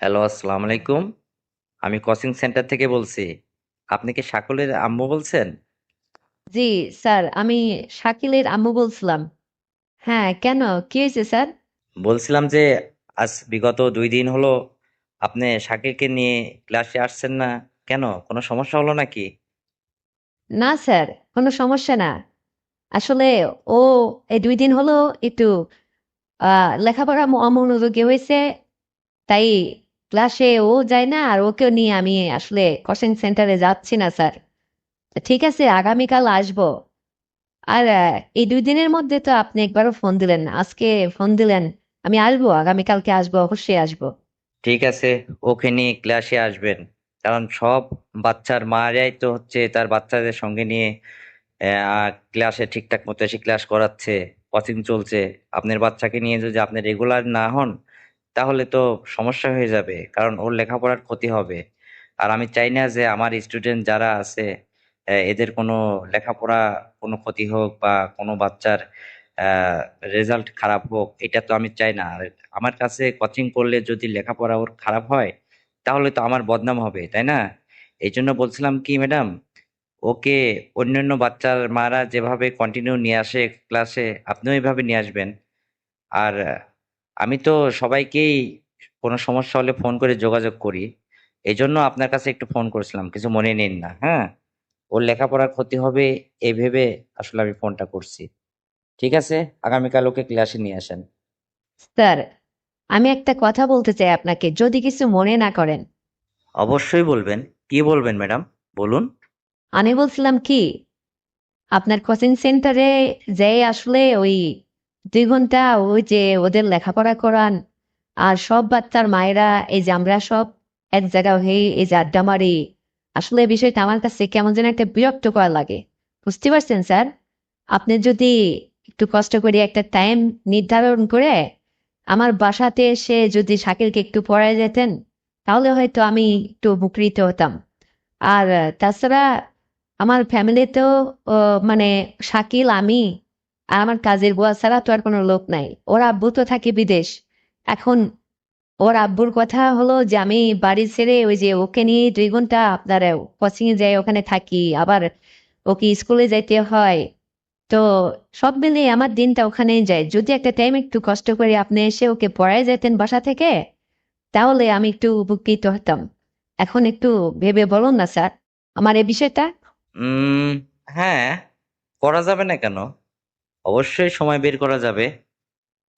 Hello, আসসালামু আলাইকুম। আমি কোচিং সেন্টার থেকে বলছি। আপনি কি শাকুলের আম্মু বলছেন? জি স্যার, আমি শাকিলের আম্মু বলছিলাম। হ্যাঁ, কেন? কি হয়েছে স্যার? বলছিলাম যে আজ বিগত 2 দিন হলো আপনি শাকিলকে নিয়ে ক্লাসে আসছেন না। কেন? কোনো সমস্যা হলো নাকি? না স্যার, কোনো সমস্যা না। আসলে ও এই 2 দিন হলো একটু লেখাপড়া অমনোযোগী হয়েছে, তাই ক্লাসে ও যায় না, আর ওকেও নিয়ে আমি আসলে কোচিং সেন্টারে যাচ্ছি না স্যার। ঠিক আছে, আগামীকাল আসবো। আর এই 2 দিনের মধ্যে তো আপনি একবারও ফোন দিলেন না। আজকে ফোন দিলেন। আমি আসবো, আগামীকালকে আসবো, অবশ্যই আসবো। ঠিক আছে, ওকে নিয়ে ক্লাসে আসবেন। কারণ সব বাচ্চার মারাই তো হচ্ছে তার বাচ্চাদের সঙ্গে নিয়ে ক্লাসে ঠিকঠাক মতো এসে ক্লাস করাচ্ছে, কোচিং চলছে। আপনার বাচ্চাকে নিয়ে যদি আপনি রেগুলার না হন তাহলে তো সমস্যা হয়ে যাবে, কারণ ওর লেখাপড়ার ক্ষতি হবে। আর আমি চাই না যে আমার স্টুডেন্ট যারা আছে এদের কোনো লেখাপড়া কোনো ক্ষতি হোক বা কোনো বাচ্চার রেজাল্ট খারাপ হোক, এটা তো আমি চাই না। আর আমার কাছে কোচিং করলে যদি লেখাপড়া ওর খারাপ হয় তাহলে তো আমার বদনাম হবে, তাই না? এই জন্য বলছিলাম কি ম্যাডাম, ওকে অন্যান্য বাচ্চার মারা যেভাবে কন্টিনিউ নিয়ে আসে ক্লাসে, আপনিও এইভাবে নিয়ে আসবেন। আর আমি তো সবাইকেই কোনো সমস্যা হলে ফোন করে যোগাযোগ করি। এই জন্য আপনার কাছে একটু ফোন করেছিলাম, কিছু মনে নিন না, হ্যাঁ? ওর লেখাপড়ার ক্ষতি হবে এই ভেবে আসলে আমি ফোনটা করছি। ঠিক আছে, আগামীকাল ওকে ক্লাসে নিয়ে আসেন। স্যার, আমি একটা কথা বলতে চাই আপনাকে, যদি কিছু মনে না করেন। অবশ্যই বলবেন। কি বলবেন ম্যাডাম, বলুন। আমি বলছিলাম কি, আপনার কোচিং সেন্টারে যে আসলে ওই 2 ঘন্টা ওই যে ওদের লেখাপড়া করান, আর সব বাচ্চার মায়েরা এই যে আমরা সব এক জায়গা হয়ে এই যে আড্ডা মারি, আসলে এই বিষয়টা আমার কাছে কেমন যেন একটা বিরক্ত করা লাগে। বুঝতে পারছেন স্যার? আপনি যদি একটু কষ্ট করে একটা টাইম নির্ধারণ করে আমার বাসাতে এসে যদি শাকিলকে একটু পড়ায় যেতেন, তাহলে হয়তো আমি একটু উপকৃত হতাম। আর তাছাড়া আমার ফ্যামিলিতেও মানে শাকিল, আমি আর আমার কাজের বুয়া ছাড়া তো আর কোনো লোক নাই। ওর আব্বু তো থাকে বিদেশ। এখন ওর আব্বুর কথা হলো যে আমি বাড়ি ছেড়ে ওই যে ওকে নিয়ে 2 ঘন্টা আপনার কোচিং এ যাই, ওখানে থাকি, আবার ওকে স্কুলে যাইতে হয়। তো সব মিলিয়ে আমার দিনটা ওখানেই যায়। যদি একটা টাইম একটু কষ্ট করে আপনি এসে ওকে পড়ায় যেতেন বাসা থেকে, তাহলে আমি একটু উপকৃত হতাম। এখন একটু ভেবে বলুন না স্যার আমার এই বিষয়টা। উম হ্যাঁ, করা যাবে না কেন? অবশ্যই সময় বের করা যাবে।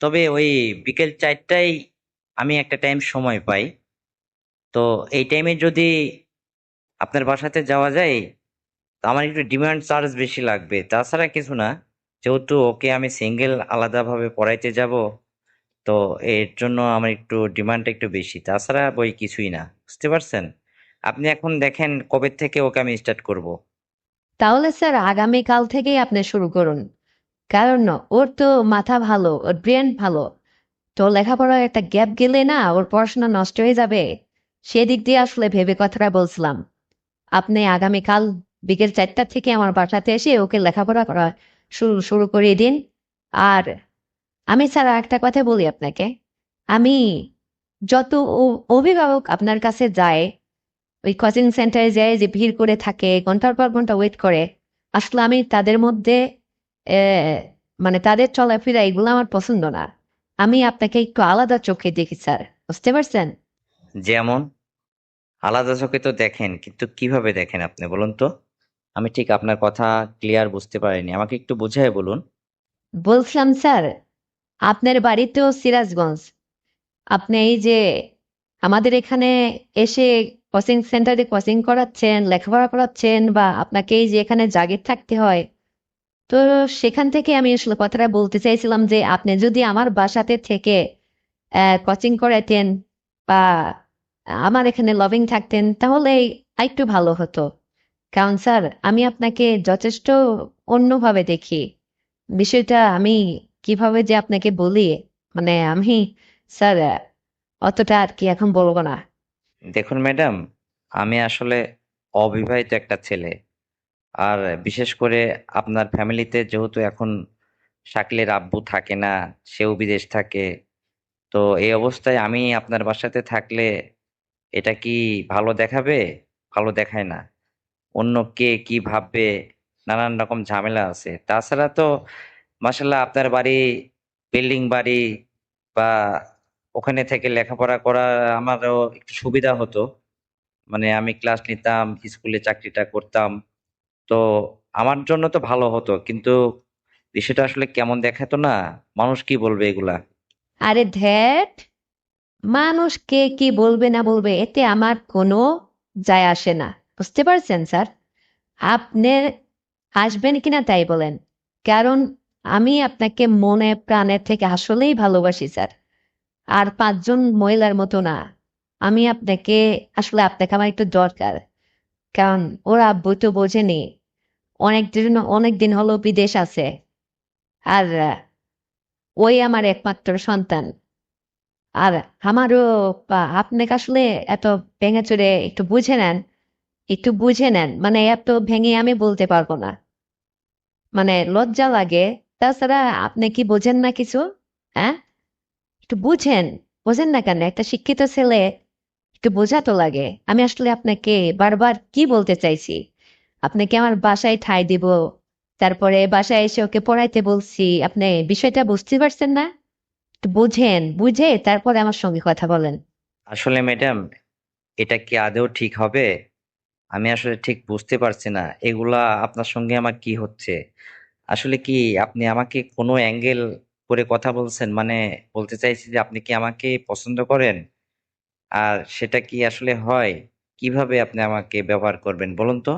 তবে ওই বিকেল 4টায় আমি একটা টাইম সময় পাই। তো এই টাইমে যদি আপনার বাসাতে যাওয়া যায়, তো আমার একটু ডিমান্ড চার্জ বেশি লাগবে, তাছাড়া কিছু না। যেহেতু ওকে আমি সিঙ্গেল আলাদাভাবে পড়াইতে যাব, তো এর জন্য আমার একটু ডিমান্ডটা একটু বেশি, তাছাড়া বই কিছুই না। বুঝতে পারছেন? আপনি এখন দেখেন কবে থেকে ওকে আমি স্টার্ট করব। তাহলে স্যার আগামীকাল থেকেই আপনি শুরু করুন। কারণ ওর তো মাথা ভালো, ওর ব্রেন ভালো। তো লেখাপড়ার একটা গ্যাপ গেলে না ওর পড়াশোনা নষ্ট হয়ে যাবে। সেদিক দিয়ে আসলে ভেবে কথাটা বলছিলাম। আপনি আগামীকাল বিকেল 4টা থেকে আমার বাসাতে এসে ওকে লেখাপড়া করা শুরু শুরু করিয়ে দিন। আর আমি স্যার একটা কথা বলি আপনাকে। আমি যত অভিভাবক আপনার কাছে যায়, ওই কোচিং সেন্টারে যায় যে ভিড় করে থাকে, ঘন্টার পর ঘন্টা ওয়েট করে, আসলে আমি তাদের মধ্যে মানে তাদের চলাফেরা এগুলো আমার পছন্দ না। আমি আপনাকে একটু আলাদা চোখে দেখি স্যার। বুঝতে পারছেন? যেমন? আলাদা চোখে তো দেখেন, কিন্তু কিভাবে দেখেন আপনি বলুন তো? আমি ঠিক আপনার কথা ক্লিয়ার বুঝতে পারিনি, আমাকে একটু বুঝিয়ে বলুন। বলছিলাম স্যার, আপনার বাড়ি তো সিরাজগঞ্জ। আপনি এই যে আমাদের এখানে এসে কোচিং সেন্টারে কোচিং করাচ্ছেন, লেখাপড়া করাচ্ছেন, বা আপনাকে এই যে এখানে জাগির থাকতে হয়, তো সেখান থেকে আমি আসলে কথাটা বলতে চাইছিলাম যে আপনি যদি আমার বাসাতে থেকে কোচিং করাতেন, বা আমার এখানে লভিং থাকতেন, তাহলে আরেকটু ভালো হতো। কারণ স্যার আমি আপনাকে যথেষ্ট অন্যভাবে দেখি বিষয়টা। আমি কিভাবে যে আপনাকে বলি, মানে আমি স্যার অতটা আর কি এখন বলবো না। দেখুন ম্যাডাম, আমি আসলে অবিবাহিত একটা ছেলে। আর বিশেষ করে আপনার ফ্যামিলিতে যেহেতু এখন শাকিলের আব্বু থাকে না, সেও বিদেশ থাকে, তো এই অবস্থায় আমি আপনার বাসাতে থাকলে এটা কি ভালো দেখাবে? ভালো দেখায় না। অন্য কে কি ভাববে, নানান রকম ঝামেলা আছে। তাছাড়া তো মাসাল্লাহ আপনার বাড়ি বিল্ডিং বাড়ি, বা ওখানে থেকে লেখাপড়া করা আমারও একটু সুবিধা হতো। মানে আমি ক্লাস নিতাম, স্কুলে চাকরিটা করতাম। তো আমার জন্য তো ভালো হতো, কিন্তু বিষয়টা আসলে কেমন দেখাতো না, মানুষ কি বলবে এগুলা। আরে ধ্যাট, মানুষ কে কি বলবে না বলবে এতে আমার কোনো যায় আসে না। বুঝতে পারছেন স্যার? আপনি আসবেন কিনা তাই বলেন, কারণ আমি আপনাকে মনে প্রাণে থেকে আসলেই ভালোবাসি স্যার। আর পাঁচজন মহিলার মতো না। আমি আপনাকে আসলে আপনাকে আমার একটু দরকার, কারণ ওর আব্বু তো বোঝেনি, অনেক দিন হলো বিদেশ আছে। আর ওই আমার একমাত্র সন্তান। আর আমারও আপনাকে আসলে এত ভেঙে চড়ে একটু বুঝে নেন, একটু বুঝে নেন, মানে এত ভেঙে আমি বলতে পারবো না, মানে লজ্জা লাগে। তাছাড়া আপনি কি বোঝেন না কিছু? হ্যাঁ, একটু বুঝেন। বোঝেন না কেন? একটা শিক্ষিত ছেলে একটু বোঝা তো লাগে। আমি আসলে আপনাকে বারবার কি বলতে চাইছি, আপনাকে আমার বাসায় ঠাঁই দিব, তারপরে বাসায় এসে ওকে পড়াইতে বলছি, আপনি বিষয়টা বুঝতে পারছেন না? একটু বুঝেন, বুঝে তারপরে আমার সঙ্গে কথা বলেন। আসলে ম্যাডাম, এটা কি আদৌ ঠিক হবে? আমি আসলে ঠিক বুঝতে পারছি না এগুলা আপনার সঙ্গে আমার কি হচ্ছে। আসলে কি আপনি আমাকে কোনো অ্যাঙ্গেল করে কথা বলছেন? মানে বলতে চাইছি যে আপনি কি আমাকে পছন্দ করেন? আর সেটা কি আসলে হয়? কিভাবে আপনি আমাকে ব্যবহার করবেন বলুন তো?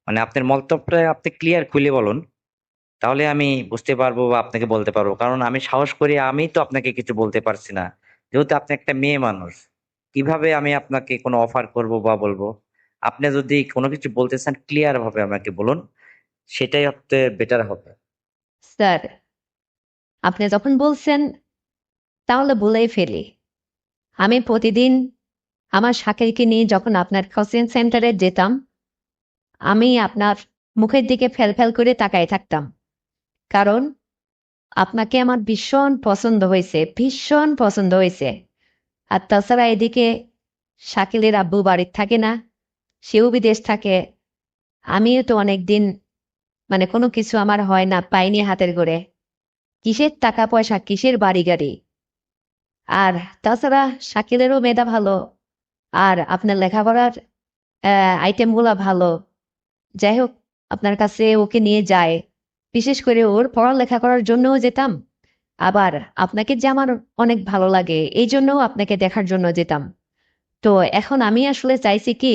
মানে আপনার মন্তব্যটা আপনি ক্লিয়ার খুলে বলুন। তাহলে আমি বুঝতে পারবো বা আপনাকে বলতে পারবো। কারণ আমি সাহস করে আমি তো আপনাকে কিছু বলতে পারছি না। যেহেতু আপনি একটা মেয়ে মানুষ। কিভাবে আমি আপনাকে কোনো অফার করব বা বলবো? আপনি যদি কোনো কিছু বলতে চান ক্লিয়ার ভাবে আমাকে বলুন। সেটাই হচ্ছে বেটার হবে। স্যার, আপনি যখন বলছেন তাহলে বলেই ফেলি। আমি প্রতিদিন আমার শাকিলকে নিয়ে যখন আপনার কোচিং সেন্টারে যেতাম, আমি আপনার মুখের দিকে ফ্যাল করে তাকায় থাকতাম। কারণ আপনাকে আমার ভীষণ পছন্দ হয়েছে, ভীষণ পছন্দ হয়েছে। আর তাছাড়া এদিকে শাকিলের আব্বু বাড়ির থাকে না, সেও বিদেশ থাকে। আমিও তো অনেকদিন, মানে কোনো কিছু আমার হয় না, পাইনি হাতের গড়ে। কিসের টাকা পয়সা, কিসের বাড়ি গাড়ি? আর তাছাড়া শাকিলেরও মেধা ভালো, আর আপনার লেখাপড়ার আইটেমগুলো ভালো। যাই হোক, আপনার কাছে ওকে নিয়ে যায়, বিশেষ করে ওর পড়ালেখা করার জন্যও যেতাম। আবার আপনাকে যে আমার অনেক ভালো লাগে এই জন্যও আপনাকে দেখার জন্য যেতাম। তো এখন আমি আসলে চাইছি কি,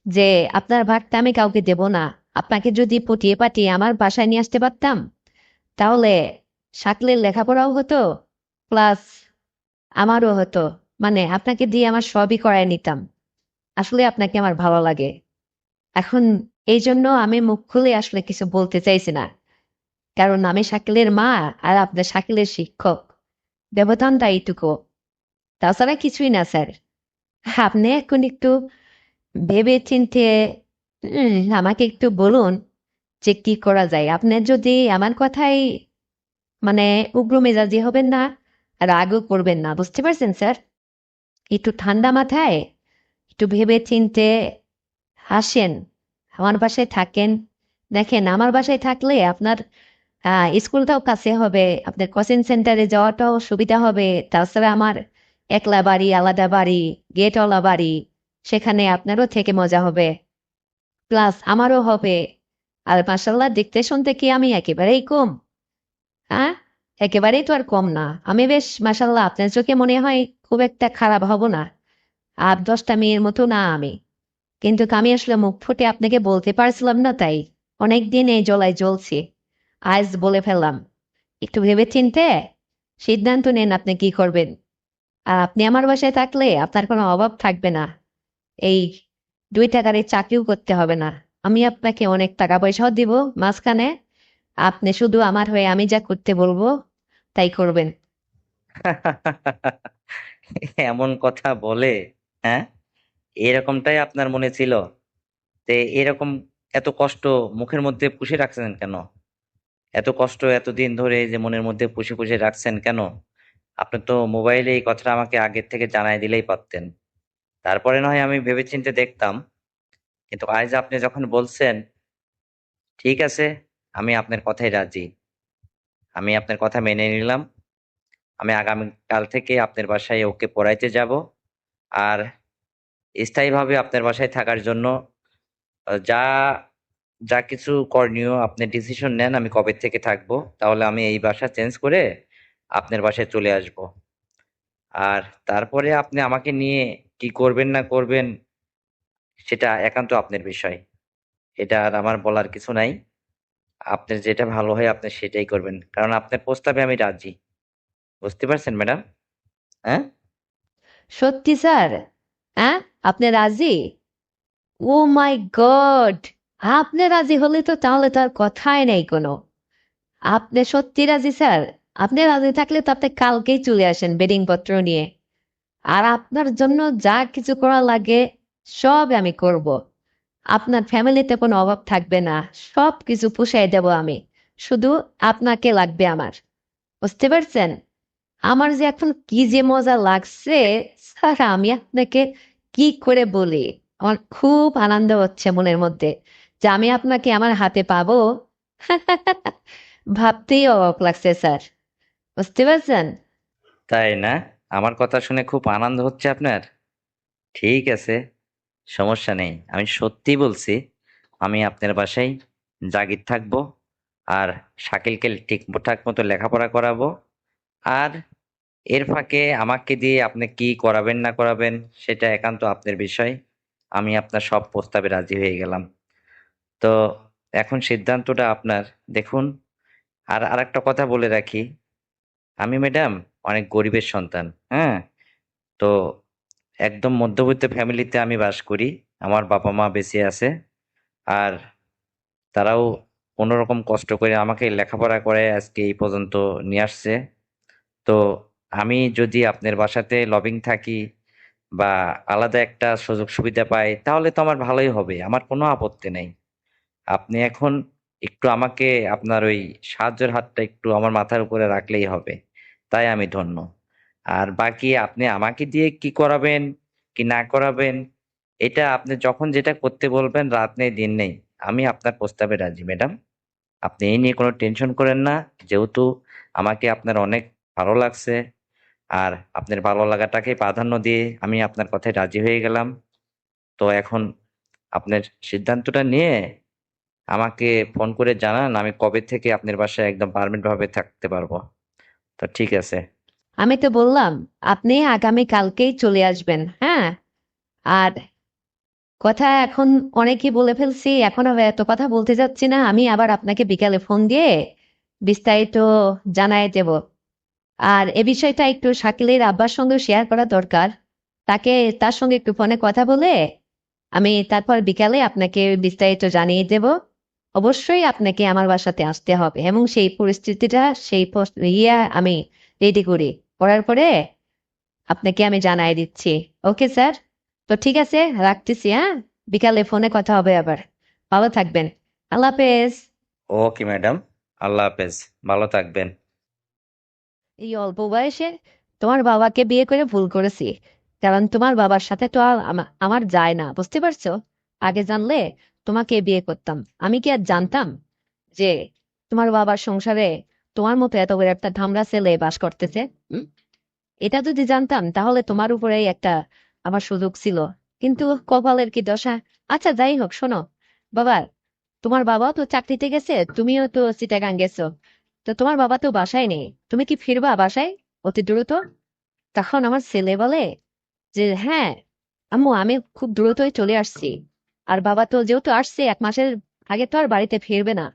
যে আপনার ভাগটা আমি কাউকে দেব না। আপনাকে যদি পটিয়ে পাঠিয়ে আমার বাসায় নিয়ে আসতে পারতাম, তাহলে শাকলের লেখাপড়াও হতো, প্লাস আমারও হতো। মানে আপনাকে দিয়ে আমার সবই করায় নিতাম। আসলে আপনাকে আমার ভালো লাগে। এখন এই জন্য আমি মুখ খুলে আসলে কিছু বলতে চাইছি না, কারণ আমি শাকিলের মা, আর আপনার শাকিলের শিক্ষক। ব্যবধানটা এইটুকু, তাছাড়া কিছুই না স্যার। আপনি এখন একটু ভেবে চিন্তে আমাকে একটু বলুন যে কি করা যায়। আপনি যদি আমার কথাই, মানে উগ্র মেজাজি হবেন না, আর রাগও করবেন না, বুঝতে পারছেন স্যার? একটু ঠান্ডা মাথায় একটু ভেবে চিনতে হাসেন, আমার বাসায় থাকেন। দেখেন, আমার বাসায় থাকলে আপনার স্কুলটাও কাছে হবে, আপনার কোচিং সেন্টারে যাওয়াটাও সুবিধা হবে। তাছাড়া আমার একলা বাড়ি, আলাদা বাড়ি, গেটওয়ালা বাড়ি, সেখানে আপনারও থেকে মজা হবে, প্লাস আমারও হবে। আর মাসাল্লাহ, দেখতে শুনতে কি আমি একেবারেই কম? হ্যাঁ, একেবারেই তো আর কম না। আমি বেশ মাসাল্লাহ আপনার চোখে মনে হয় খুব একটা খারাপ হব না। আর 10টা মেয়ের মতো না আমি। কিন্তু আমি আসলে মুখ ফুটে আপনাকে বলতে পারছিলাম না, তাই অনেকদিন এই জ্বলায় জ্বলছি। আজ বলে ফেললাম। একটু ভেবে চিনতে সিদ্ধান্ত নেন আপনি কি করবেন। আর আপনি আমার বাসায় থাকলে আপনার কোনো অভাব থাকবে না। এই 2 টাকার এই চাকরিও করতে হবে না। আমি আপনাকে অনেক টাকা পয়সাও দিব মাঝখানে। আপনি শুধু আমার হয়ে আমি যা করতে বলবো তাই করবেন। এমন কথা বলে? হ্যাঁ, এরকমটাই আপনার মনে ছিল? তে এরকম এত কষ্ট মুখের মধ্যে পুষে রাখছেন কেন? এত কষ্ট এতদিন ধরে যে মনের মধ্যে পুষে পুষে রাখছেন কেন? আপনি তো মোবাইলে এই কথাটা আমাকে আগের থেকে জানাই দিলেই পারতেন। তারপরে না হয় আমি ভেবেচিন্তে দেখতাম। কিন্তু আজ আপনি যখন বলছেন, ঠিক আছে, আমি আপনার কথায় রাজি। আমি আপনার কথা মেনে নিলাম। আমি আগামীকাল থেকে আপনার বাসায় ওকে পড়াইতে যাব। আর স্থায়ীভাবে আপনার বাসায় থাকার জন্য যা যা কিছু করণীয় আপনি ডিসিশন নেন, আমি কবে থেকে থাকবো। তাহলে আমি এই বাসা চেঞ্জ করে আপনার বাসায় চলে আসব। আর তারপরে আপনি আমাকে নিয়ে কি করবেন না করবেন সেটা একান্ত আপনার বিষয়। এটা আর আমার বলার কিছু নাই। আপনার যেটা ভালো হয় আপনি সেটাই করবেন। কারণ আপনার প্রস্তাবে আমি রাজি। বুঝতে পারছেন ম্যাডাম? হ্যাঁ? সত্যি স্যার? হ্যাঁ, আপনি রাজি? ও মাই গড! আপনি রাজি হলে তো তাহলে তার কথাই নেই কোনো। আপনি সত্যি রাজি স্যার? আপনি রাজি থাকলে তো আপনি কালকেই চলে আসেন বেডিং পত্র নিয়ে। আর আপনার জন্য যা কিছু করা লাগে সব আমি করব। আপনার ফ্যামিলিতে কোনো অভাব থাকবে না। সব কিছু পুষাই দেব আমি। শুধু আপনাকে লাগবে আমার। বুঝতে পারছেন? আমার যে এখন কি যে মজা লাগছে, স্যার আমি আপনাকে কি করে বলি। আমার খুব আনন্দ হচ্ছে মনের মধ্যে যে আমি আপনাকে আমার হাতে পাবো। ভাবতেই অবাক লাগছে স্যার। বুঝতে পারছেন? তাই না? আমার কথা শুনে খুব আনন্দ হচ্ছে আপনার? ঠিক আছে, সমস্যা নেই। আমি সত্যি বলছি, আমি আপনার বাসায় জাগির থাকবো। আর শাকিলকে ঠিকঠাক মতো লেখাপড়া করাবো। আর এর ফাঁকে আমাকে দিয়ে আপনি কি করাবেন না করাবেন সেটা একান্ত আপনার বিষয়। আমি আপনার সব প্রস্তাবে রাজি হয়ে গেলাম। তো এখন সিদ্ধান্তটা আপনার। দেখুন, আর আরেকটা কথা বলে রাখি, আমি ম্যাডাম অনেক গরিবের সন্তান। হ্যাঁ? তো একদম মধ্যবিত্ত ফ্যামিলিতে আমি বাস করি। আমার বাবা মা বেঁচে আছে। আর তারাও কোনোরকম কষ্ট করে আমাকে লেখাপড়া করে আজকে এই পর্যন্ত নিয়ে আসছে। তো আমি যদি আপনার বাসাতে লবিং থাকি বা আলাদা একটা সুযোগ সুবিধা পাই তাহলে তো আমার ভালোই হবে। আমার কোনো আপত্তি নেই। আপনি এখন একটু আমাকে আপনার ওই সাহায্যের হাতটা একটু আমার মাথার উপরে রাখলেই হবে। তাই আমি ধন্য। আর বাকি আপনি আমাকে দিয়ে কি করাবেন কি না করাবেন এটা আপনি যখন যেটা করতে বলবেন, রাত নেই দিন নেই, আমি আপনার প্রস্তাবে রাজি ম্যাডাম। আপনি এই নিয়ে কোনো টেনশন করেন না। যেহেতু আমাকে আপনার অনেক ভালো লাগছে, আর আপনার ভালো লাগাটাকে প্রাধান্য দিয়ে আমি আপনার কথায় রাজি হয়ে গেলাম। তো এখন আপনার সিদ্ধান্তটা নিয়ে আমাকে ফোন করে জানান, আমি কবে থেকে আপনার বাসায় একদম পার্মানেন্ট ভাবে থাকতে পারবো। তো ঠিক আছে। আমি তো বললাম আপনি আগামী কালকেই চলে আসবেন। হ্যাঁ, আর কথা এখন অনেকই বলে ফেলছি, এখন আর এত কথা বলতে যাচ্ছি না। আমি আবার আপনাকে বিকালে ফোন দিয়ে বিস্তারিত জানাই দেব। আর এ বিষয়টা একটু শাকিলের আব্বার সঙ্গে শেয়ার করা দরকার। তাকে তার সঙ্গে একটু ফোনে কথা বলে আমি তারপর বিকালে আপনাকে বিস্তারিত জানিয়ে দেব। অবশ্যই আপনাকে আমার বাসাতে আসতে হবে এবং সেই পরিস্থিতিটা আমি রেডি করি। করার পরে আপনাকে আমি জানাই দিচ্ছি। Okay sir? তো ঠিক আছে, রাখতেছি। হ্যাঁ, বিকালে ফোনে কথা হবে আবার। ভালো থাকবেন। আল্লাহ হাফেজ। ওকে ম্যাডাম, আল্লাহ হাফেজ। ভালো থাকবেন। এই অল্প বয়সে তোমার বাবাকে বিয়ে করে ভুল করেছি। কারণ তোমার বাবার সাথে তো আর আমার যায় না, বুঝতে পারছো? আগে জানলে তোমাকে বিয়ে করতাম। আমি কি আর জানতাম যে তোমার বাবার সংসারে তোমার মতো এত বড় একটা ধামড়া ছেলে বাস করতেছে? হুম? এটা যদি জানতাম তাহলে তোমার উপরেই একটা আমার সুযোগ ছিল। কিন্তু কপালের কি দশা। আচ্ছা যাই হোক, শোনো বাবা, তোমার বাবাও তো চাকরিতে গেছে, তুমিও তো চিটাগাং গেছো। তো তোমার বাবা তো বাসায় নেই, তুমি কি ফিরবা বাসায় অতি দ্রুত? তখন আমার ছেলে বলে যে হ্যাঁ আম্মু, আমি খুব দ্রুতই চলে আসছি। আর বাবা তো যেহেতু আসছে 1 মাসের আগে তো আর বাড়িতে ফিরবে না,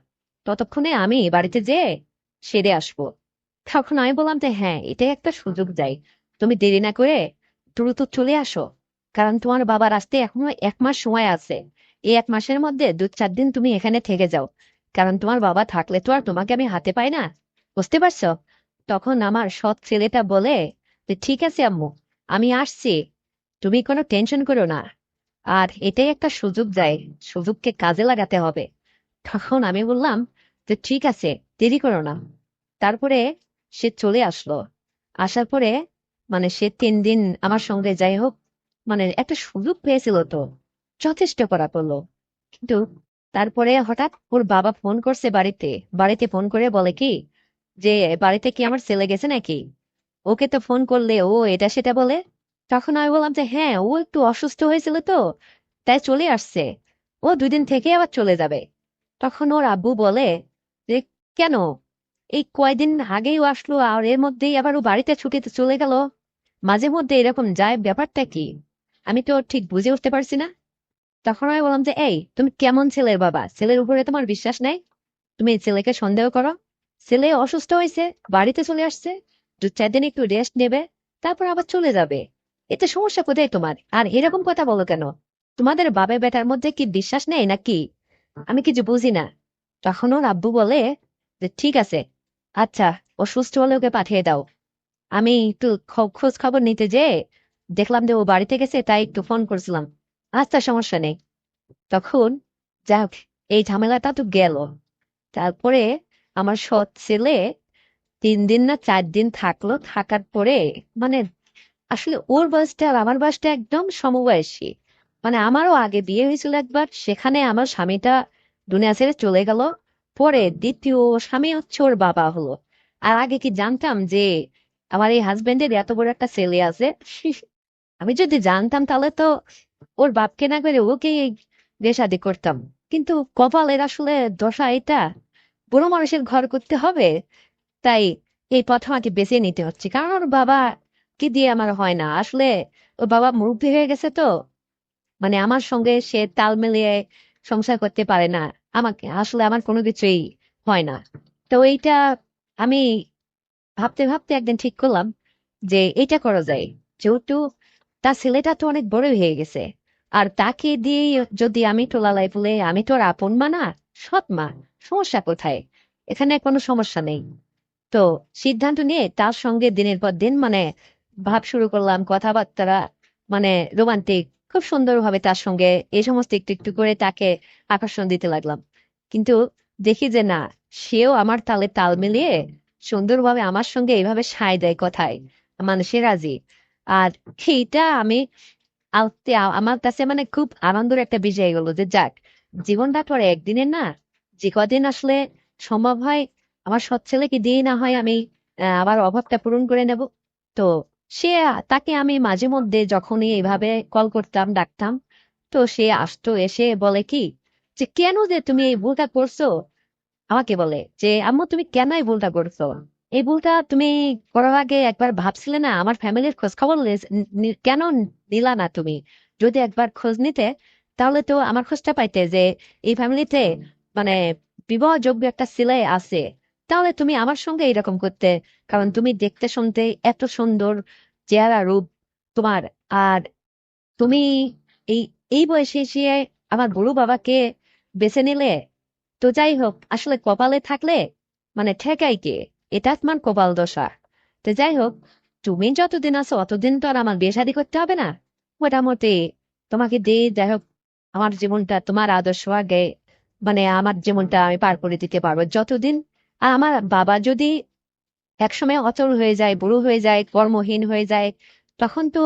ততক্ষণে আমি বাড়িতে যেয়ে সেরে আসবো। তখন আমি বললাম যে হ্যাঁ, এটাই একটা সুযোগ যাই, তুমি দেরি না করে দ্রুত চলে আসো। কারণ তোমার বাবার আসতে এখনো 1 মাস সময় আছে। এই 1 মাসের মধ্যে 2-4 দিন তুমি এখানে থেকে যাও। কারণ তোমার বাবা থাকলে তো আর তোমাকে আমি হাতে পাই না। বুঝতে পারছো? তখন আমার সৎ ছেলেটা বলে যে ঠিক আছে আম্মু, আমি আসছি, তুমি কোনো টেনশন করো না। আর এটাই একটা সুযোগ যায়, সুযোগকে কাজে লাগাতে হবে। তখন আমি বললাম যে ঠিক আছে, দেরি করো না। তারপরে সে চলে আসলো। আসার পরে মানে সে 3 দিন আমার সঙ্গে যাই হোক মানে একটা সুযোগ পেয়েছিল তো যথেষ্ট করা করলো, কিন্তু তারপরে হঠাৎ ওর বাবা ফোন করছে বাড়িতে, বাড়িতে ফোন করে বলে কি যে বাড়িতে কি আমার ছেলে গেছে নাকি, ওকে তো ফোন করলে ও এটা সেটা বলে। তখন আমি বললাম যে হ্যাঁ, ও একটু অসুস্থ হয়েছিল তো তাই চলে আসছে, ও 2 দিন থেকে আবার চলে যাবে। তখন ওর আব্বু বলে যে কেন, এই কয়দিন আগেই ও আসলো আর এর মধ্যেই আবার ও বাড়িতে ছুটিতে চলে গেল, মাঝে মধ্যে এরকম যায়, ব্যাপারটা কি? আমি তো ঠিক বুঝে উঠতে পারছি না। তখন আমি বললাম যে এই তুমি কেমন ছেলের বাবা, ছেলের উপরে তোমার বিশ্বাস নেই? তুমি এই ছেলেকে সন্দেহ করো? ছেলে অসুস্থ হয়েছে, বাড়িতে চলে আসছে, 2-4 দিন একটু রেস্ট নেবে, তারপর আবার চলে যাবে, এতে সমস্যা কোথায় তোমার? আর এরকম কথা বলো কেন? তোমাদের বাবা বেটার মধ্যে কি বিশ্বাস নেই নাকি? আমি কিছু বুঝি না। তখন ওর আব্বু বলে যে ঠিক আছে, আচ্ছা, ও সুস্থ হলে ওকে পাঠিয়ে দাও। আমি একটু খোঁজ খবর নিতে যেয়ে দেখলাম যে ও বাড়িতে গেছে, তাই একটু ফোন করছিলাম। আচ্ছা, সমস্যা নেই। তখন যাক, এই ঝামেলাটা তো গেল। তারপরে আমার সৎ ছেলে 3 দিন না 4 দিন থাকলো, থাকার পরে মানে আসলে ওর বয়সটা আর আমার বয়সটা একদম সমবয়সী। মানে আমারও আগে বিয়ে হয়েছিল একবার, সেখানে আমার স্বামীটা দুনিয়া ছেড়ে চলে গেল, পরে দ্বিতীয় স্বামী হচ্ছে ওর বাবা হলো। আর আগে কি জানতাম যে আমার এই হাজবেন্ডের এত বড় একটা ছেলে আছে? আমি যদি জানতাম তাহলে তো ওর বাপকে না করে ওকে বিয়ে শাদী করতাম। কিন্তু কপালের আসলে দশা এটা, বুড়ো মানুষের ঘর করতে হবে, তাই এই পথ আমাকে বেছে নিতে হচ্ছে, কারণ ওর বাবা কি দিয়ে আমার হয় না আসলে। ওর বাবা মুরব্বী হয়ে গেছে তো, মানে আমার সঙ্গে সে তাল মিলিয়ে সংসার করতে পারে না। আমাকে আসলে আমার কোনো কিছুই হয় না। তো এইটা আমি ভাবতে ভাবতে একদিন ঠিক করলাম যে এটা করা যায়, যেহেতু তার ছেলেটা তো অনেক বড় হয়ে গেছে, আর তাকে দিয়ে যদি আমি টোলালাই বলে, আমি তো আর আপন মা না, সৎ মা, সমস্যা কোথায়? এখানে কোনো সমস্যা নেই। তো সিদ্ধান্ত নিয়ে তার সঙ্গে দিনের পর দিন মানে ভাব শুরু করলাম, কথাবার্তা মানে রোমান্টিক, খুব সুন্দরভাবে তার সঙ্গে এই সমস্ত একটু একটু করে তাকে আকর্ষণ দিতে লাগলাম। কিন্তু দেখি যে না, সেও আমার তালে তাল মিলিয়ে সুন্দরভাবে আমার সঙ্গে এইভাবে সায় দেয় কথায়, মানে সে রাজি। আর এইটা আমি আমার কাছে মানে খুব আনন্দের একটা বিষয় গেলো যে যাক, জীবনটা তো আর একদিনের না, যে কদিন আসলে সম্ভব হয় আমার সৎ ছেলেকে দিয়ে না হয় আমি আবার অভাবটা পূরণ করে নেব। তো সে তাকে আমি মাঝে মধ্যে যখনই এইভাবে কল করতাম, ডাকতাম, তো সে আসতো, এসে বলে কি যে কেন যে তুমি এই ভুলটা করছো, আমাকে বলে যে আম্মু তুমি কেন এই ভুলটা করছো, এই ভুলটা তুমি করার আগে একবার ভাবছিলে না, আমার ফ্যামিলির খোঁজ খবর কেন নিলা না তুমি? যদি একবার খোঁজ নিতে তাহলে তো আমার খোঁজটা পাইতে যে এই ফ্যামিলিতে মানে বিবাহযোগ্য একটা ছেলে আছে, তাহলে তুমি আমার সঙ্গে এরকম করতে, কারণ তুমি দেখতে শুনতে এত সুন্দর, চেহারা রূপ তোমার, আর তুমি এই এই বয়সে এসে আমার বুড়ো বাবাকে বেছে নিলে। তো যাই হোক, আসলে কপালে থাকলে মানে ঠেকাই কে, এটা তোমার কপাল দশা। তো যাই হোক, তুমি যতদিন আছো অতদিন তো আর আমার বিয়ে শাদী করতে হবে না, মোটামুটি তোমাকে দিয়ে যাই হোক আমার জীবনটা তোমার আদর্শ আগে, মানে আমার জীবনটা আমি পার করে দিতে পারবো যতদিন। আর আমার বাবা যদি একসময় অচল হয়ে যায়, বুড়ো হয়ে যায়, কর্মহীন হয়ে যায়, তখন তো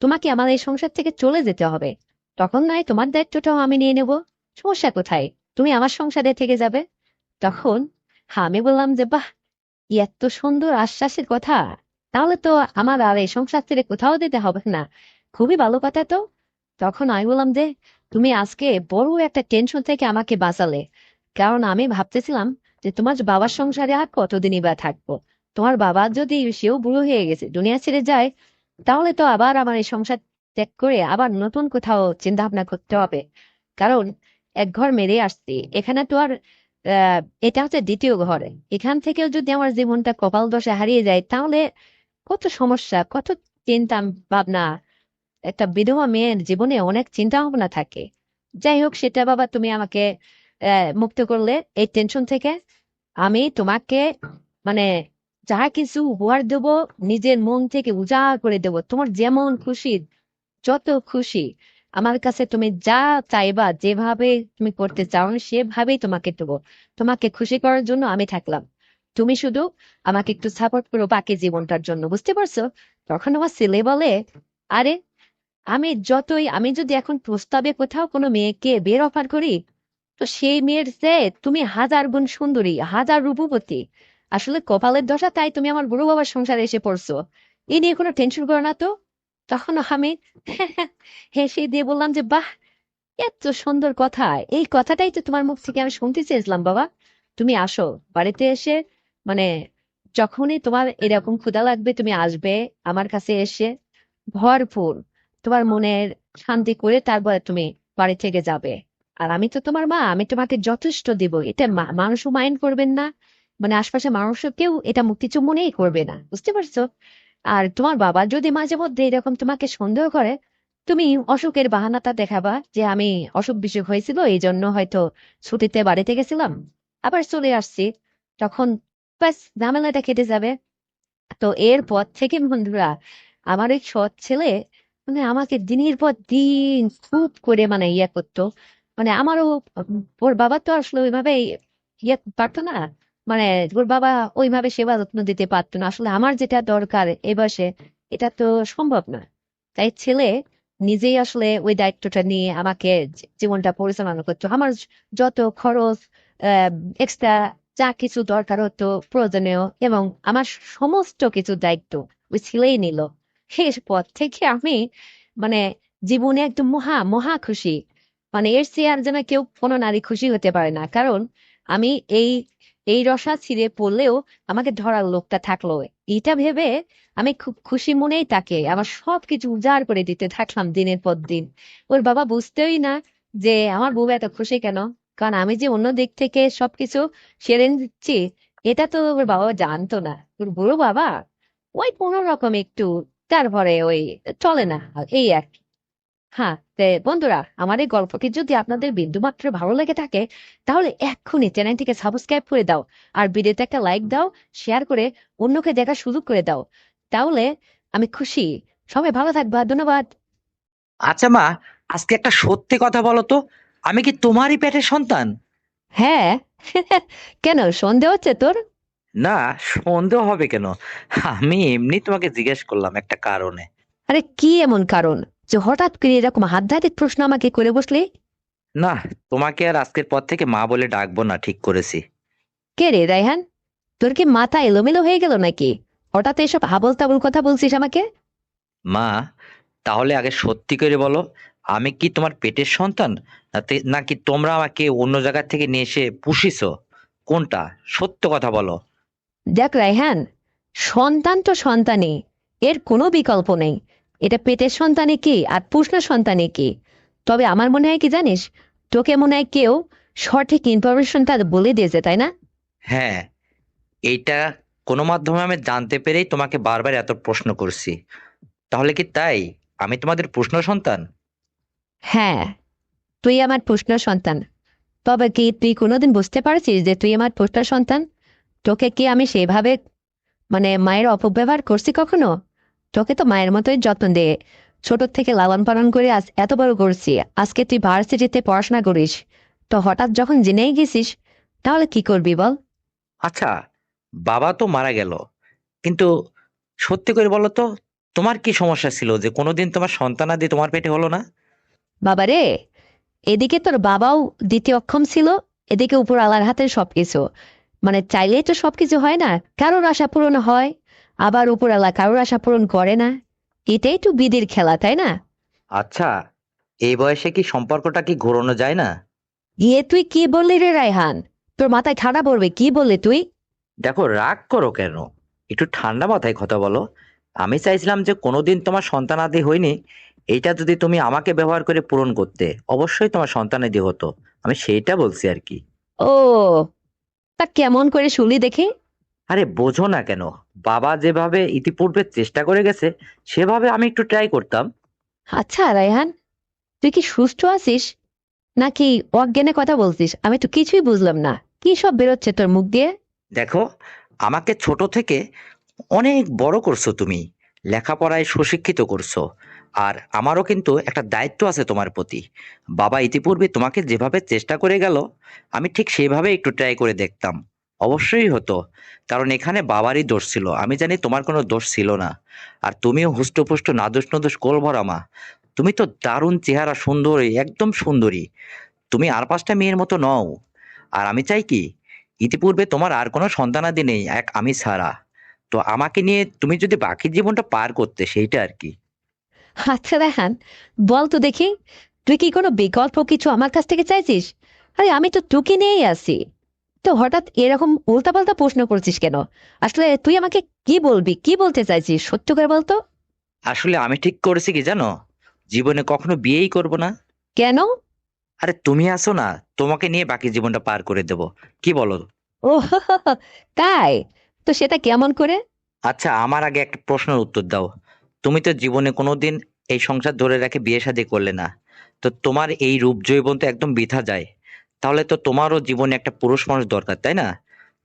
তোমাকে আমার এই সংসার থেকে চলে যেতে হবে। তখন নয় তোমার দায়িত্বটাও আমি নিয়ে নেব, সমস্যা কোথায়? তুমি আমার সংসারে থেকে যাবে। তখন আমি বললাম যে বাহ, এত সুন্দর আশ্বাসের কথা, তাহলে তো আমার আর এই সংসার ছেড়ে কোথাও যেতে হবে না, খুবই ভালো কথা তো। তখন আমি বললাম যে তুমি আজকে বড় একটা টেনশন থেকে আমাকে বাঁচালে, কারণ আমি ভাবতেছিলাম যে তোমার বাবার সংসারে আর কতদিনই বা থাকবো। তোমার বাবা যদি সেও বুড়ো হয়ে গেছে, দুনিয়া ছেড়ে যায়, তাহলে তো আবার আমার এই সংসার ত্যাগ করে আবার নতুন কোথাও চিন্তা ভাবনা করতে হবে। কারণ এক ঘর মেরে আসছি, এখানে তো আর আহ এটা হচ্ছে দ্বিতীয় ঘরে, এখান থেকেও যদি আমার জীবনটা কপাল দশা হারিয়ে যায় তাহলে কত সমস্যা, কত চিন্তা ভাবনা। একটা বিধবা মেয়ের জীবনে অনেক চিন্তা ভাবনা থাকে। যাই হোক, সেটা বাবা তুমি আমাকে মুক্ত করলে এই টেনশন থেকে। আমি তোমাকে মানে যা কিছু উপহার দেবো নিজের মন থেকে উজাড় করে দেবো, তোমার যেমন খুশি, যত খুশি আমার কাছে তুমি যা চাইবা, যেভাবে তুমি করতে চাও আমি সেভাবেই তোমাকে দেবো। তোমাকে খুশি করার জন্য আমি থাকলাম। তুমি শুধু আমাকে একটু সাপোর্ট করো বাকি জীবনটার জন্য, বুঝতে পারছো? তখন আমার ছেলে বলে, আরে আমি যদি এখন প্রস্তাবে কোথাও কোনো মেয়েকে বিয়ের অফার করি, তো সেই মেয়ের চেয়ে তুমি হাজার গুণ সুন্দরী, হাজার রূপবতী। আসলে কপালের দশা, তাই তুমি আমার বুড়ো বাবার সংসারে এসে পড়ছো। এই নিয়ে কোনো টেনশন করো না তো। তখন আমি হেসে দিয়ে বললাম যে, বাহ, এত সুন্দর কথা! এই কথাটাই তো তোমার মুখ থেকে আমি শুনতে চেয়েছিলাম বাবা। তুমি আসো বাড়িতে এসে, মানে যখনই তোমার এরকম ক্ষুধা লাগবে তুমি আসবে আমার কাছে এসে, ভরপুর তোমার মনের শান্তি করে তারপরে তুমি বাড়ি থেকে যাবে। আর আমি তো তোমার মা, আমি তোমাকে যথেষ্ট দিব। এটা মানুষও মাইন্ড করবেন না, মানে আশপাশে মানুষও কেউ এটা কিছু মনেই করবে না, বুঝতে পারছো? আর তোমার বাবা যদি মাঝে মধ্যে এরকম তোমাকে সন্দেহ করে, তুমি অসুখের বাহানাটা দেখাবা যে আমি অসুখ বিসুখ হয়েছিল, এই জন্য হয়তো ছুটিতে বাড়িতে গেছিলাম, আবার চলে আসছি। তখন ব্যাস ঝামেলাটা কেটে যাবে। তো এরপর থেকে বন্ধুরা, আমার এক সৎ ছেলে মানে আমাকে দিনের পর দিন খুব করে মানে ইয়ে করতো। মানে আমারও ওর বাবা তো আসলে ওইভাবে ইয়ে পারতো না, মানে ওর বাবা ওইভাবে সেবা যত্ন দিতে পারতো না। আসলে আমার যেটা দরকার এ বয়সে, এটা তো সম্ভব না। তাই ছেলে নিজেই আসলে ওই দায়িত্বটা নিয়ে আমাকে জীবনটা পরিচালনা করতো। আমার যত খরচ, এক্সট্রা যা কিছু দরকার হতো প্রয়োজনীয়, এবং আমার সমস্ত কিছু দায়িত্ব ওই ছেলেই নিল। এরপর থেকে আমি মানে জীবনে একদম মহা মহা খুশি। মানে এর চেয়ে আর যেন কেউ কোনো নারী খুশি হতে পারে না, কারণ আমি এই এই রসা ছিঁড়ে পড়লেও আমাকে ধরার লোকটা থাকলো। এটা ভেবে আমি খুব খুশি মনেই তাকে আমার সবকিছু উজাড় করে দিতে থাকলাম দিনের পর দিন। ওর বাবা বুঝতেই না যে আমার বউ এত খুশি কেন, কারণ আমি যে অন্য দিক থেকে সবকিছু সেরে দিচ্ছি, এটা তো ওর বাবা জানতো না। ওর বুড়ো বাবা ওই কোনো রকম একটু, তারপরে ওই চলে না, এই আর কি। হ্যাঁ, বন্ধুরা, আমার এই গল্পটি যদি আপনাদের বিন্দুমাত্র ভালো লেগে থাকে, তাহলে এক্ষুনি চ্যানেলটিকে সাবস্ক্রাইব করে দাও, আর ভিডিওতে একটা লাইক দাও, শেয়ার করে অন্যকে দেখার সুযোগ করে দাও। তাহলে আমি খুশি। সবাই ভালো থাকবা, ধন্যবাদ। আচ্ছা মা, আজকে একটা সত্যি কথা বলো তো, আমি কি তোমারই পেটের সন্তান? হ্যাঁ। কেন সন্দেহ হচ্ছে তোর? না, সন্দেহ হবে কেন? আমি এমনি তোমাকে জিজ্ঞেস করলাম একটা কারণে। আরে কি এমন কারণ যে হঠাৎ করে এরকম হাতধারিত প্রশ্ন আমাকে করে বসলি? না, তোমাকে আর আজকের পর থেকে মা বলে ডাকবো না, ঠিক করেছি। কে রে রায়হান, তোর কি মাথা এলোমেলো হয়ে গেল নাকি? হঠাৎ এসব হাবল তাবল কথা বলছিস আমাকে? মা, তাহলে আগে সত্যি করে বলো, আমি কি তোমার পেটের সন্তান, নাকি তোমরা আমাকে অন্য জায়গা থেকে নিয়ে এসে পুষিছো? কোনটা? সত্য কথা বলো। দেখ রায়হান, সন্তান তো সন্তানই, এর কোনো বিকল্প নেই। এটা পেটের সন্তানই কি আর পুষ্ণ সন্তানই কি। তবে আমার মনে হয় কি জানিস, তোকে মনে হয় কেউ সঠিক ইনফরমেশনটা বলে দিয়েছে, তাই না? হ্যাঁ, এইটা কোনো মাধ্যমে আমি জানতে পেরেই তোমাকে বারবার এত প্রশ্ন করছি। তাহলে কি তাই আমি তোমাদের প্রশ্ন সন্তান? হ্যাঁ, তুই আমার পুষ্ণ সন্তান। তবে কি তুই কোনোদিন বুঝতে পারছিস যে তুই আমার পুষ্ণ সন্তান? তোকে কি আমি সেভাবে মানে মায়ের অপব্যবহার করছি কখনো? তোকে তো মায়ের মতোই যত্ন দিয়ে ছোট থেকে লালন পালন করে আজ এত বড় করছি। আজকে তুই ভার্সিটিতে পড়াশোনা করিস, তো হঠাৎ যখন জেনেই গেছিস, তাহলে কি করবি বল? আচ্ছা, বাবা তো মারা গেল, কিন্তু সত্যি করে বলো তো, তোমার কি সমস্যা ছিল যে কোনোদিন তোমার সন্তানাদি তোমার পেটে হলো না? বাবারে, এদিকে তোর বাবাও দ্বিতীয় অক্ষম ছিল, এদিকে উপর আল্লাহর হাতের সবকিছু। মানে চাইলেই তো সবকিছু হয় না, কারোর আশা পূরণ হয়, আবার উপর আল্লাহ কারোর আশা পূরণ করে না। এটাই তো বিধির খেলা, তাই না? আচ্ছা, এই বয়সে কি সম্পর্কটা কি ঘোরানো যায় না? গিয়ে তুই কি বললি রে রায়হান? তোর মাথায় ঠাডা পড়বে, কি বললি তুই? দেখো, রাগ করো কেন? একটু ঠান্ডা মাথায় কথা বলো। আমি চাইছিলাম যে কোনোদিন তোমার সন্তানাদি হয়নি, এইটা যদি তুমি আমাকে ব্যবহার করে পূরণ করতে, অবশ্যই তোমার সন্তানাদি হতো। আমি সেইটা বলছি আর কি। ও, তা কেমন করে শুনলি দেখি? আরে বোঝো না কেন? বাবা যেভাবে ইতিপূর্বে চেষ্টা করে গেছে, সেভাবে আমি একটু ট্রাই করতাম। আচ্ছা রায়হান, তুই কি সুস্থ আছিস নাকি অজ্ঞানে কথা বলছিস? আমি তো কিছুই বুঝলাম না, কি সব বেরোচ্ছে তোর মুখ দিয়ে? দেখো, আমাকে ছোট থেকে অনেক বড় করছো তুমি, লেখাপড়ায় সুশিক্ষিত করছো। আর আমারও কিন্তু একটা দায়িত্ব আছে তোমার প্রতি। বাবা ইতিপূর্বে তোমাকে যেভাবে চেষ্টা করে গেল, আমি ঠিক সেভাবে একটু ট্রাই করে দেখতাম। অবশ্যই হতো, কারণ এখানে বাবারই দোষ ছিল। আমি জানি তোমার কোনো দোষ ছিল না। আর তুমিও হুষ্টপুষ্ট নাদুস নুদুস কোল ভরা মা। তুমি তো দারুণ চেহারা, সুন্দরী, একদম সুন্দরী। তুমি আর ৫টা মেয়ের মতো নও। আর আমি চাই কি, ইতিপূর্বে তোমার আর কোনো সন্তানাদি নেই, এক আমি ছাড়া। তো আমাকে নিয়ে তুমি যদি বাকি জীবনটা পার করতে, সেইটা আর কি। আচ্ছা রেহান, বল তো দেখি, তুই কি কোনো বিকল্প কিছু আমার কাছ থেকে চাইছিস? আরে আমি তো তোকে নিয়েই আছি। তো হঠাৎ এরকম উল্টাপাল্টা প্রশ্ন করছিস কেন? আসলে তুই আমাকে কি বলবি, কি বলতে চাইছিস, সত্য করে বলতো। আসলে আমি ঠিক করেছি কি জানো, জীবনে কখনো বিয়েই করব না। কেন? আরে তুমি আসো না, তোমাকে নিয়ে বাকি জীবনটা পার করে দেব। কি বলো? ও তাই? তো সেটা কেমন করে? আচ্ছা, আমার আগে একটা প্রশ্নের উত্তর দাও। তুমি তো জীবনে কোনোদিন এই সংসার ধরে রেখে বিয়ে শাদী করলে না। তো তোমার এই রূপ যৌবন তো একদম বৃথা যায়। তাহলে তো তোমারও জীবনে একটা পুরুষ মানুষ দরকার, তাই না?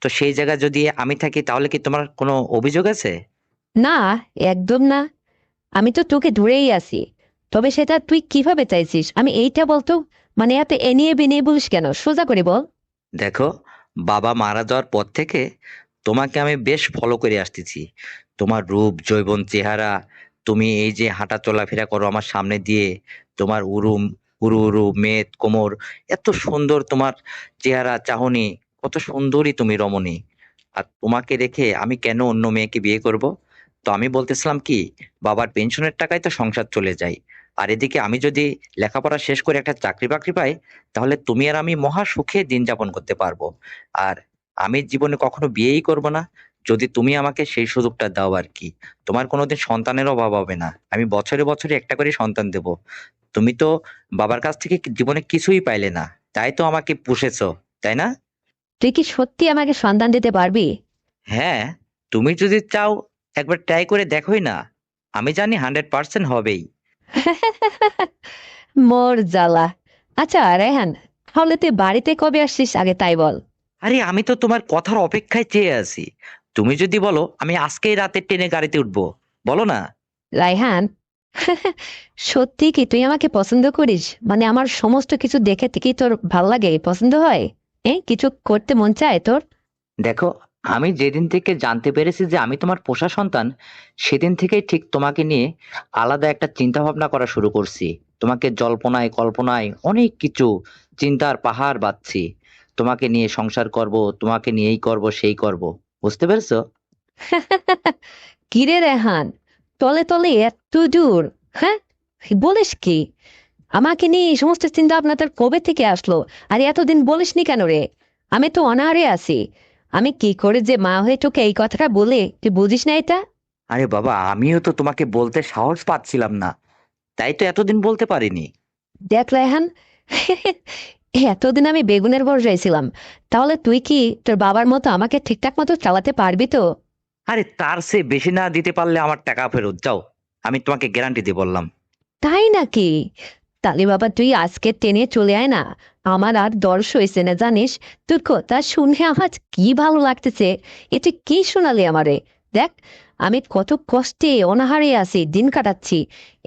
তো সেই জায়গায় যদি আমি থাকি, তাহলে কি তোমার কোনো অভিযোগ আছে? না, একদম না। আমি তো তোকে ধরেই আছি। তবে সেটা তুই কিভাবে চাইছিস, আমি এইটা বলতো। মানে এত এনিয়ে বেনিয়ে বলিস কেন, সোজা করে বল। দেখো, বাবা মারা যাওয়ার পর থেকে তোমাকে আমি বেশ ফলো করে আসতেছি। তোমার রূপ যৌবন চেহারা, তুমি এই যে হাঁটা চলাফেরা করো আমার সামনে দিয়ে, তোমার উরু উরু মেদ কোমর, এত সুন্দর তোমার চেহারা চাহনি, কত সুন্দরী তুমি রমণী। আর তোমাকে রেখে আমি কেন অন্য মেয়েকে বিয়ে করব? তো আমি বলতেছিলাম কি, বাবার পেনশনের টাকায় তো সংসার চলে যায়। আর এদিকে আমি যদি লেখাপড়া শেষ করে একটা চাকরি বাকরি পাই, তাহলে তুমি আর আমি মহা সুখে দিন যাপন করতে পারবো। আর আমি জীবনে কখনো বিয়েই করব না, যদি তুমি আমাকে সেই সুযোগটা দাও আর কি। তোমার কোনোদিন সন্তানের অভাব হবে না, আমি বছরে বছরে একটা করে সন্তান দেব। তুমি তো বাবার কাছ থেকে জীবনে কিছুই পাইলে না, তাই তো আমাকে পুষেছো, তাই না? তুই কি সত্যি আমাকে সন্ধান দিতে পারবি? হ্যাঁ, তুমি যদি চাও, একবার ট্রাই করে দেখোই না। আমি জানি 100% হবেই। মোর জ্বালা। আচ্ছা রেহান, তাহলে তুই বাড়িতে কবে আসছিস আগে তাই বল। আরে আমি তো তোমার কথার অপেক্ষায় চেয়ে আছি। তুমি যদি বলো, আমি আজকেই রাতে ট্রেনে গাড়িতে উঠবো। বলো না। রায়হান, সত্যি কি তুই আমাকে পছন্দ করিস? মানে আমার সমস্ত কিছু দেখে কি তোর ভাল লাগে, পছন্দ হয়? কিছু করতে মন চায় তোর? দেখো, আমি যেদিন থেকে জানতে পেরেছি যে আমি তোমার পোষা সন্তান, সেদিন থেকেই ঠিক তোমাকে নিয়ে আলাদা একটা চিন্তা ভাবনা করা শুরু করছি। তোমাকে জল্পনায় কল্পনায় অনেক কিছু চিন্তার পাহাড় বাঁধছি। তোমাকে নিয়ে সংসার করব, তোমাকে নিয়েই করব, সেই করব। বুঝতে পেরেছো? কিরে রেহান, তলে তলে এত দূর? হ্যাঁ, বলিস কি? আমাকে নিয়ে এই সমস্ত চিন্তা ভাবনা তোর কবে থেকে আসলো? আর এতদিন বলিসনি কেন রে? আমি তো অনাহারে আছি। আমি কি করে যে মা হয়ে তোকে এই কথাটা বলে, তুই বুঝিস না এটা? আরে বাবা, আমিও তো তোমাকে বলতে সাহস পাচ্ছিলাম না, তাই তো এতদিন বলতে পারিনি। দেখ রায়হান, এতদিন আমি বেগুনের বর্জায় ছিলাম। তাহলে তুই কি তোর বাবার মতো আমাকে ঠিকঠাক মতো চালাতে পারবি তো? আরে তার সে বেশি না দিতে পারলে আমার টাকা ফেরত যাও। আমি তোমাকে গ্যারান্টি দিয়ে বললাম। তাই নাকি? তাহলে বাবা তুই আজকে টেনে চলে আয় না। আমার আর দর্শ হয়েছে না জানিস। তোর কথা শুনে আমার কি ভালো লাগতেছে। এটা কি শোনালি আমারে? দেখ, আমি কত কষ্টে অনাহারে আছি, দিন কাটাচ্ছি।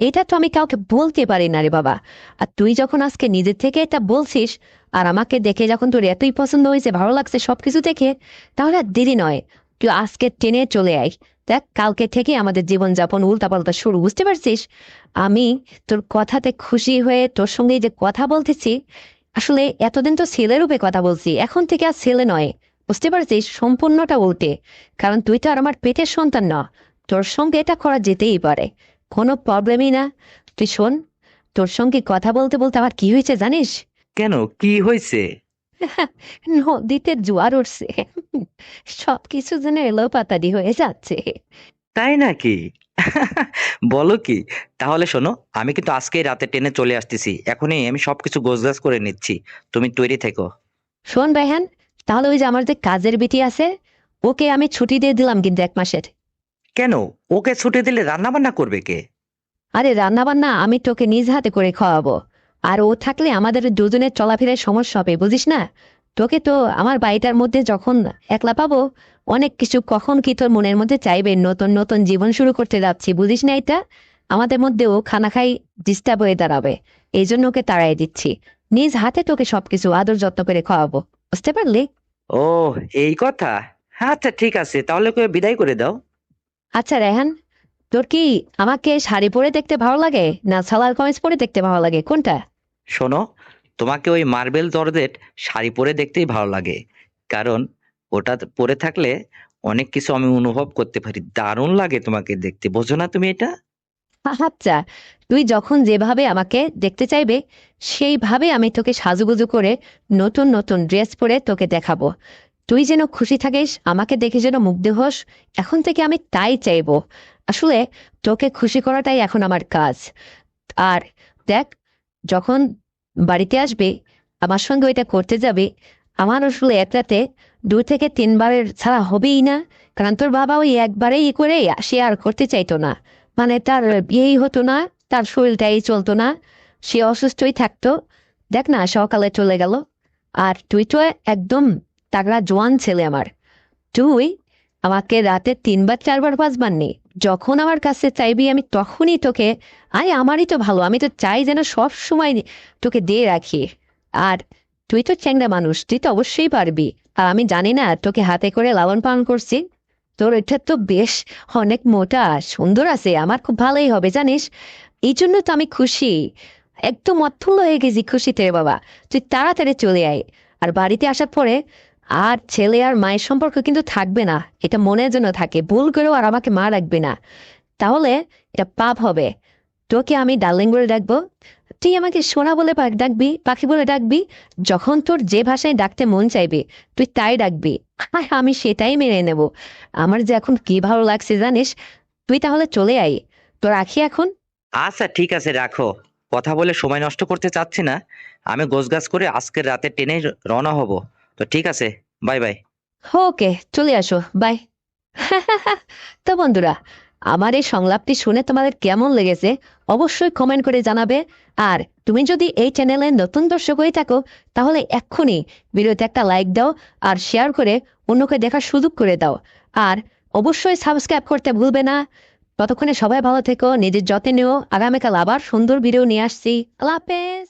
এটা তো আমি কাউকে বলতে পারি না রে বাবা। আর তুই যখন আজকে নিজের থেকে এটা বলছিস, আর আমাকে দেখে যখন তোর এতই পছন্দ হয়েছে, ভালো লাগছে সবকিছু দেখে, তাহলে আর দেরি নয়, তুই আজকে টেনে চলে আয়। দেখ, কালকে থেকে আমাদের জীবনযাপন উল্টাপাল্টা শুরু, বুঝতে পারছিস? আমি তোর কথাতে খুশি হয়ে তোর সঙ্গে এই যে কথা বলতেছি, আসলে এতদিন তো ছেলে রূপে কথা বলছি, এখন থেকে আর ছেলে নয়। বুঝতে পারছিস, সম্পূর্ণটা উল্টে। কারণ তুই তো আর আমার পেটের সন্তান না। তোর সঙ্গে এটা করা যেতেই পারে, কোনো প্রবলেমই না। তুই শোন, তোর সঙ্গে কথা বলতে বলতে আমার কি হয়েছে জানিস? কেন, কি হয়েছে? নদীতে জোয়ার উঠছে। সবকিছু যেন এলোপাতাড়ি হয়ে যাচ্ছে। তাই নাকি? বলো কি? তাহলে শোনো, আমি কিন্তু আজকেই রাতে ট্রেনে চলে আসতেছি, এখনই আমি সবকিছু গোছগাছ করে নিচ্ছি। তুমি তৈরি থেকো। শোন ভাইহান, তাহলে ওই যে আমার যে কাজের বিটি আছে, ওকে আমি ছুটি দিয়ে দিলাম কিন্তু 1 মাসের। কেন? ওকে ছুটি দিলে রান্না বান্না করবে কে? আরে রান্না বান্না আমি তোকে নিজ হাতে করে খাওয়াবো। আর ও থাকলে আমাদের দুজনের চলাফেরার সমস্যা হবে, বুঝিস না? তোকে তো আমার বাড়িটার মধ্যে যখন একলা পাবো, অনেক কিছু কখন কি তোর মনের মধ্যে চাইবে, নতুন নতুন জীবন শুরু করতে যাচ্ছি, বুঝিস না এটা? আমাদের মধ্যেও খানা খাই ডিস্টার্ব হয়ে দাঁড়াবে। এই জন্য ওকে তাড়াই দিচ্ছি। নিজ হাতে তোকে সবকিছু আদর যত্ন করে খাওয়াবো, বুঝতে পারলি? ও, এই কথা। হ্যাঁ, আচ্ছা ঠিক আছে, তাহলে করে বিদায় করে দাও। আচ্ছা রেহান, তোর কি আমাকে শাড়ি পরে দেখতে ভালো লাগে না সালোয়ার কামিজ পরে দেখতে ভালো লাগে, কোনটা? শোনো, তোমাকে ওই মার্বেল জর্জেট শাড়ি পরে দেখতেই ভালো লাগে, কারণ ওটা পরে থাকলে অনেক কিছু আমি অনুভব করতে পারি, দারুণ লাগে তোমাকে দেখতে, বোঝো না তুমি এটা? আচ্ছা, তুই যখন যেভাবে আমাকে দেখতে চাইবে সেইভাবে আমি তোকে সাজুগুজু করে নতুন নতুন ড্রেস পরে তোকে দেখাবো। তুই যেন খুশি থাকিস, আমাকে দেখে যেন মুগ্ধ হোস, এখন থেকে আমি তাই চাইবো। আসলে তোকে খুশি করাটাই এখন আমার কাজ। আর দেখ, যখন বাড়িতে আসবে আমার সঙ্গে ওইটা করতে যাবে, আমার আসলে এক রাতে 2 থেকে 3 বারের ছাড়া হবেই না। কারণ তোর বাবা ওই একবারেই করে সে আর করতে চাইতো না, মানে তার বিয়েই হতো না, তার শরীরটাই চলতো না, সে অসুস্থই থাকতো। দেখ না, সকালে চলে গেল। আর তুই তো একদম তাগড়া জোয়ান ছেলে আমার। তুই আমাকে রাতে 3 বার 4 বার 5 বার নেই, যখন আমার কাছে চাইবি আমি তখনই তোকে। আরে আমারই তো ভালো, আমি তো চাই যেন সব সময় তোকে দিয়ে রাখি। আর তুই তো চ্যাংড়া মানুষ, তুই তো অবশ্যই পারবি। আর আমি জানি না, তোকে হাতে করে লালন পালন করছি, তোর এটা তো বেশ অনেক মোটা সুন্দর আছে, আমার খুব ভালোই হবে জানিস। এই জন্য তো আমি খুশি, একদম অথুল্ল হয়ে গেছি খুশিতে রে বাবা। তুই তাড়াতাড়ি চলে আয়। আর বাড়িতে আসার পরে আর ছেলে আর মায়ের সম্পর্ক কিন্তু থাকবে না, এটা মনে যেন থাকে, ভুল করেও আর আমাকে মা রাখবে না, তাহলে এটা পাপ হবে। তোকে আমি ডার্লিং বলে ডাকবো, তুই আমাকে সোনা বলে ডাকবি, পাখি বলে ডাকবি, যখন তোর যে ভাষায় ডাকতে মন চাইবে তুই তাই ডাকবি। আর আমি সেটাই মেনে নেব। আমার যে এখন কি ভালো লাগছে জানিস। তুই তাহলে চলে আয়, তো রাখি এখন। আচ্ছা ঠিক আছে, রাখো। কথা বলে সময় নষ্ট করতে চাচ্ছি না, আমি গোছগাছ করে আজকের রাতে ট্রেনে রওনা হব। তো ঠিক আছে, বাই বাই। ওকে, চলে আসো, বাই। তো বন্ধুরা, আমার এই সংলাপটি শুনে তোমাদের কেমন লেগেছে অবশ্যই কমেন্ট করে জানাবে। আর তুমি যদি এই চ্যানেলে নতুন দর্শক হয়ে থাকো তাহলে এক্ষুনি ভিডিওতে একটা লাইক দাও আর শেয়ার করে অন্যকে দেখার সুযোগ করে দাও। আর অবশ্যই সাবস্ক্রাইব করতে ভুলবে না। ততক্ষণে সবাই ভালো থেকো, নিজের যত্নে নিও। আগামীকাল আবার সুন্দর ভিডিও নিয়ে আসছি। আল্লাহ হাফেজ।